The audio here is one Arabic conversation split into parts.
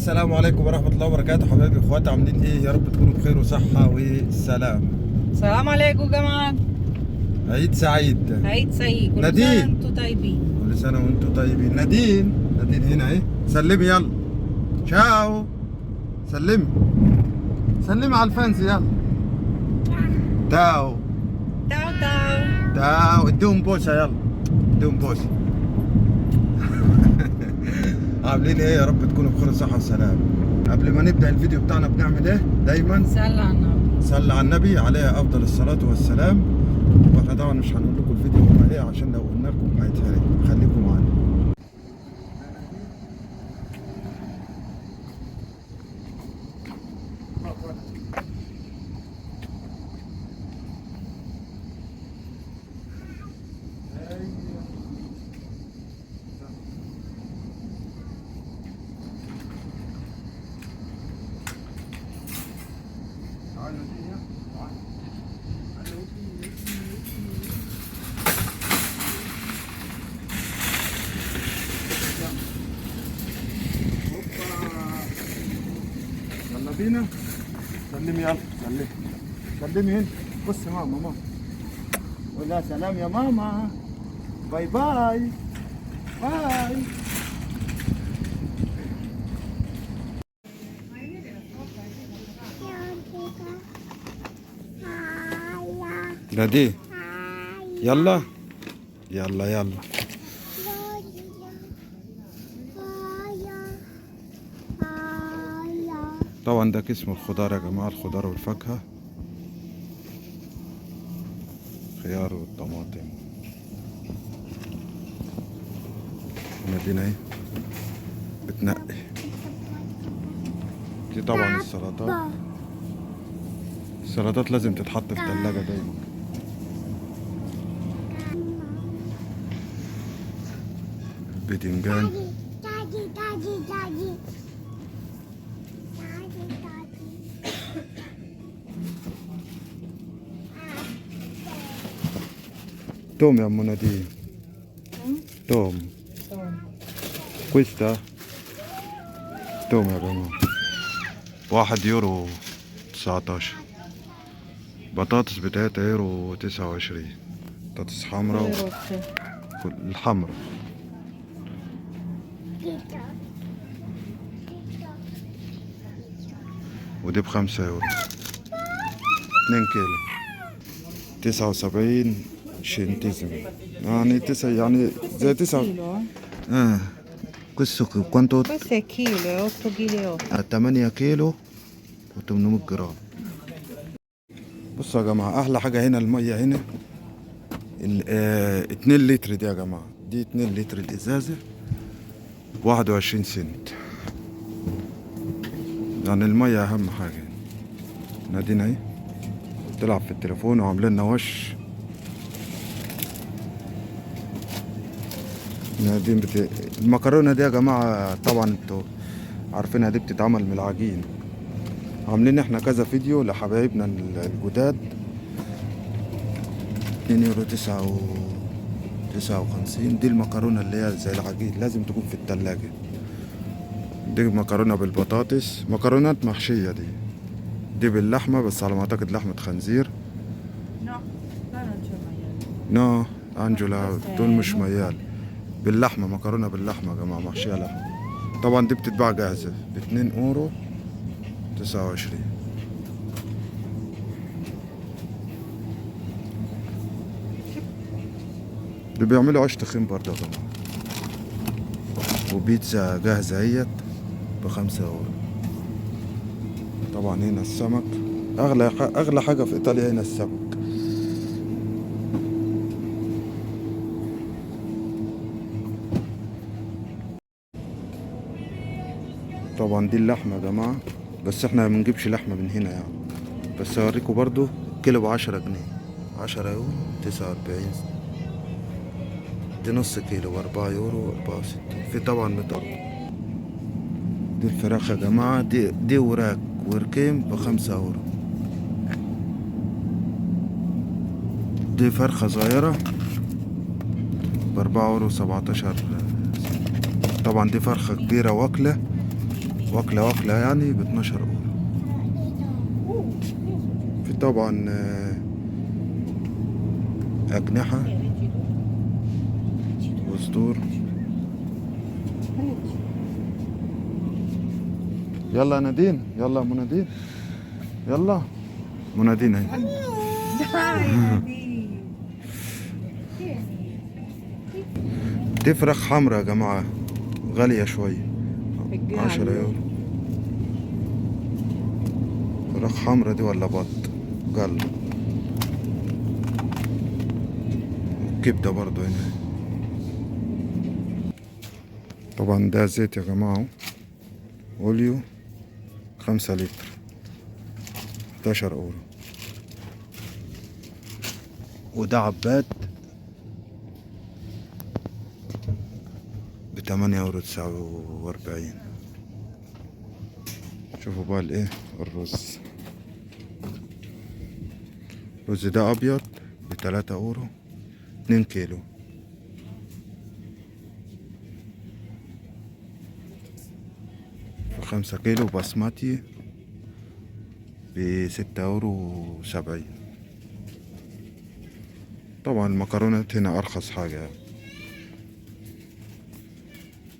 السلام عليكم ورحمة الله وبركاته. حبايبي اخواتي عاملين ايه؟ يا رب تكونوا بخير وصحة وسلام. السلام عليكم جماعة. عيد سعيد. عيد سعيد. كل نادين. سنة وانتم طيبين. كل سنة وانتم طيبين. نادين هنا اهي. سلمي يلا. تشاو. سلمي على الفانز يلا. تاو تاو اديهم بوسة يلا. اديهم بوسة. عاملين ايه؟ يا رب تكونوا بخير وصحة وسلام. قبل ما نبدأ الفيديو بتاعنا بنعمل ايه؟ دايما صلى على النبي. صلى على النبي عليه افضل الصلاة والسلام. واحنا طبعا مش هنقول لكم الفيديو هو ايه عشان لو قلنا لكم هيتحرق. خليكم معانا. يلا بينا. سلمي يلا. سلمي هنا. بص ماما قول لها سلام يا ماما. باي باي. نادي يلا. طبعا ده قسم الخضار يا جماعة، الخضار والفاكهة، خيار والطماطم. نادينا اهي بتنقي. دي طبعا السلطات لازم تتحط في الثلاجة دايما. الباذنجان. توم يا ام نادين. توم. كويستا. توم يا جماعة 1 يورو 19. بطاطس بتاعتها يورو 29. بطاطس حمراء الحمراء. ودي ب5 يورو. 2 كيلو 79 centesimi. يعني يعني زي 9. questo quanto? Questo è chilo, è 8 kg. 8 كيلو و800 جرام. بصوا يا جماعة أحلى حاجة هنا المية هنا 2 لتر دي يا جماعة. دي 2 لتر الإزازة 21 سنت. يعني المية أهم حاجة. نادينا اهي تلعب في التليفون وعاملين لنا وش. نادين المكرونة دي يا جماعة طبعا انتوا عارفينها، دي بتتعمل من العجين. عاملين احنا كذا فيديو لحبايبنا الجداد. 2 يورو 59. دي المكرونة اللي هي زي العجين، لازم تكون في التلاجة. دي مكرونة بالبطاطس، مكرونات محشية. دي باللحمة، بس على ما اعتقد لحمة خنزير. نو انجولا دول مش ميال. باللحمة، مكرونة باللحمة يا جماعة، محشية لحمة. طبعا دي بتتباع جاهزة ب2 يورو 29. دي بيعملوا عيش تخين برضه يا جماعة. وبيتزا جاهزة اهيت ب5 يورو. طبعا هنا السمك اغلى حاجة في ايطاليا هنا السمك. طبعا دي اللحمة يا جماعة، بس احنا ما بنجيبش لحمة من هنا يعني. بس اوريكم برضو كيلو ب10 جنيه. 10 يورو 49. دي نص كيلو ب4 يورو 64. في طبعا مطر. دي الفراخ يا جماعة، دي وراك وركين ب5 يورو. دي فرخة صغيرة ب4 يورو 17. طبعا دي فرخة كبيرة واكلة واكلة يعني ب12 اورو. في طبعا أجنحة وصدور. يلا يا نادين، يلا يا منادين، يلا منادين اهي. دي فراخ حمرا يا جماعة، غالية شوية، 10 يورو. فراخ حمرا دي ولا بط؟ قال كبدة برضو هنا. طبعا ده زيت يا جماعة، اوليو 5 لتر 11 اورو. وده عباد ب8 اورو 49. شوفوا بقى الايه، الرز. الرز ده ابيض ب3 اورو 2 كيلو. في 5 كيلو باسماتي ب6 اورو 70. طبعا المكرونات هنا ارخص حاجة يعني.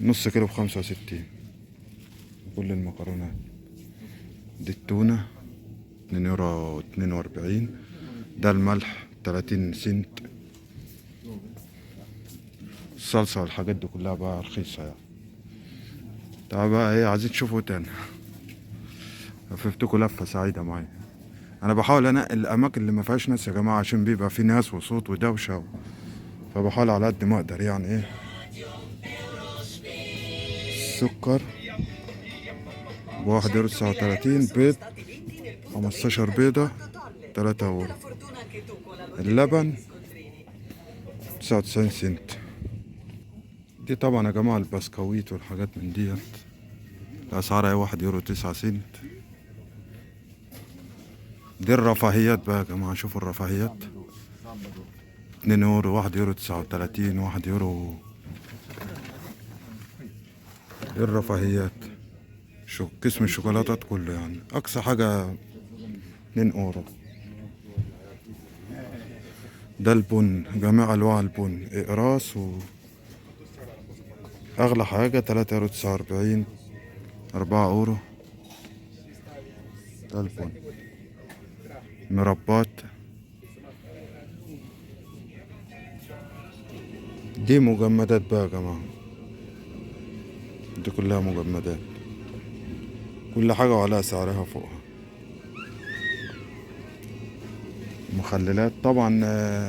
نص كيلو ب65. كل المكرونات دي. التونة 2 اورو 42. ده الملح 30 سنت. الصلصة والحاجات دي كلها بقى رخيصة يعني. تعال بقى ايه، عايزين تشوفوا تاني. لففتكوا لفة سعيدة معايا. انا بحاول انقي الاماكن اللي ما فيهاش ناس يا جماعة، عشان بيبقى في ناس وصوت ودوشة فبحاول على قد ما اقدر يعني ايه. السكر ب1 اورو 39. بيض 15 بيضة 3 اورو. اللبن 99 سنت. دي طبعا يا جماعة البسكويت والحاجات من ديت الأسعار 1 اورو 9 سنت. دي الرفاهيات بقى يا جماعة، شوفوا الرفاهيات. 2 اورو 1 اورو 39 1 اورو. دي الرفاهيات، شو قسم الشوكولاتات كله يعني. أقصى حاجة 2 اورو. ده البن، جميع أنواع البن، إقراص أغلى حاجة 3 اورو 49 4 اورو. ده البن. مربات دي مجمدات بقى يا جماعة، دي كلها مجمدات، كل حاجة وعليها سعرها فوقها. مخللات طبعا.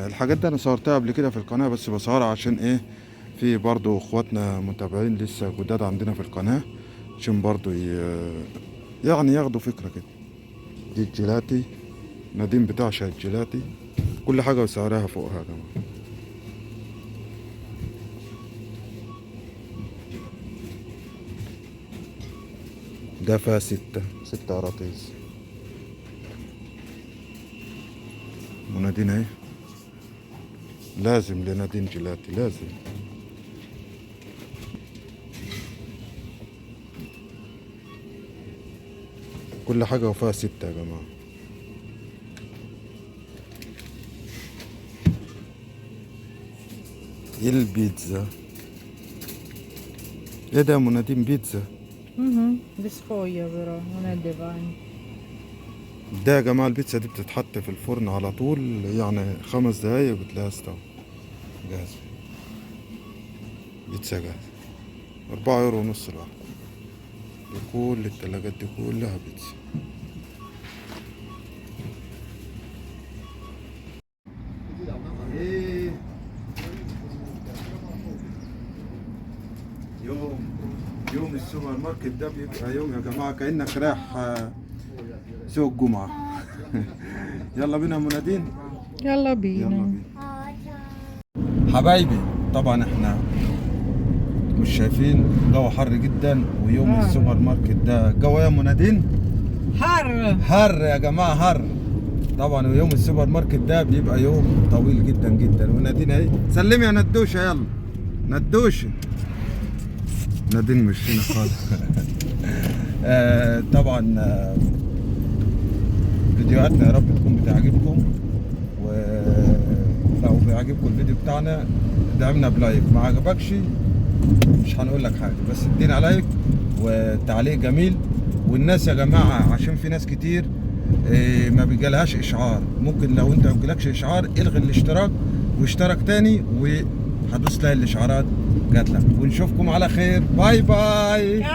الحاجات دي انا صورتها قبل كده في القناة، بس بصورها عشان ايه، في برضو اخواتنا متابعين لسه جداد عندنا في القناة، عشان برضو يعني ياخدوا فكرة كده. دي الجيلاتي، نادين بتعشق الجيلاتي، كل حاجة وسعرها فوقها يا جماعة. ده فيها 6 قراطيس. ونادين اهي، لازم لنادين جيلاتي لازم. كل حاجة وفيها 6 يا جماعة. ايه البيتزا؟ ايه ده يا منادين، بيتزا؟ Di sfoglia però, non è dei pani. ده يا جماعة البيتزا دي بتتحط في الفرن على طول، يعني 5 دقايق وبتلاقيها استوى جاهزة. بيتزا جاهزة 4 اورو ونص الواحدة. كل التلاجات دي كلها بيتزا. ايه يوم السوبر ماركت ده بيبقى يوم يا جماعة كأنك رايح سوق الجمعة. يلا بينا يا منادين، Yalla يلا bene. بينا حبايبي. طبعا احنا مش شايفين، جو حر جدا، ويوم السوبر ماركت ده جو يا منادين حر يا جماعة، حر طبعا. ويوم السوبر ماركت ده بيبقى يوم طويل جدا جدا. ونادين اهي، سلمي يا ندوشة، يلا ندوشة. نادين مش هنا خالص. طبعا فيديوهاتنا يا رب تكون بتعجبكم، ولو بيعجبكم الفيديو بتاعنا ادعمنا بلايك، ما عجبكش مش هنقول لك حاجه، بس ادينا لايك وتعليق جميل. والناس يا جماعه عشان في ناس كتير ما بيجالهاش اشعار، ممكن لو انت ما بيجالكش اشعار الغي الاشتراك واشترك تاني وهدوس تلاقي الاشعارات جات لك. ونشوفكم على خير، باي باي. Ciao!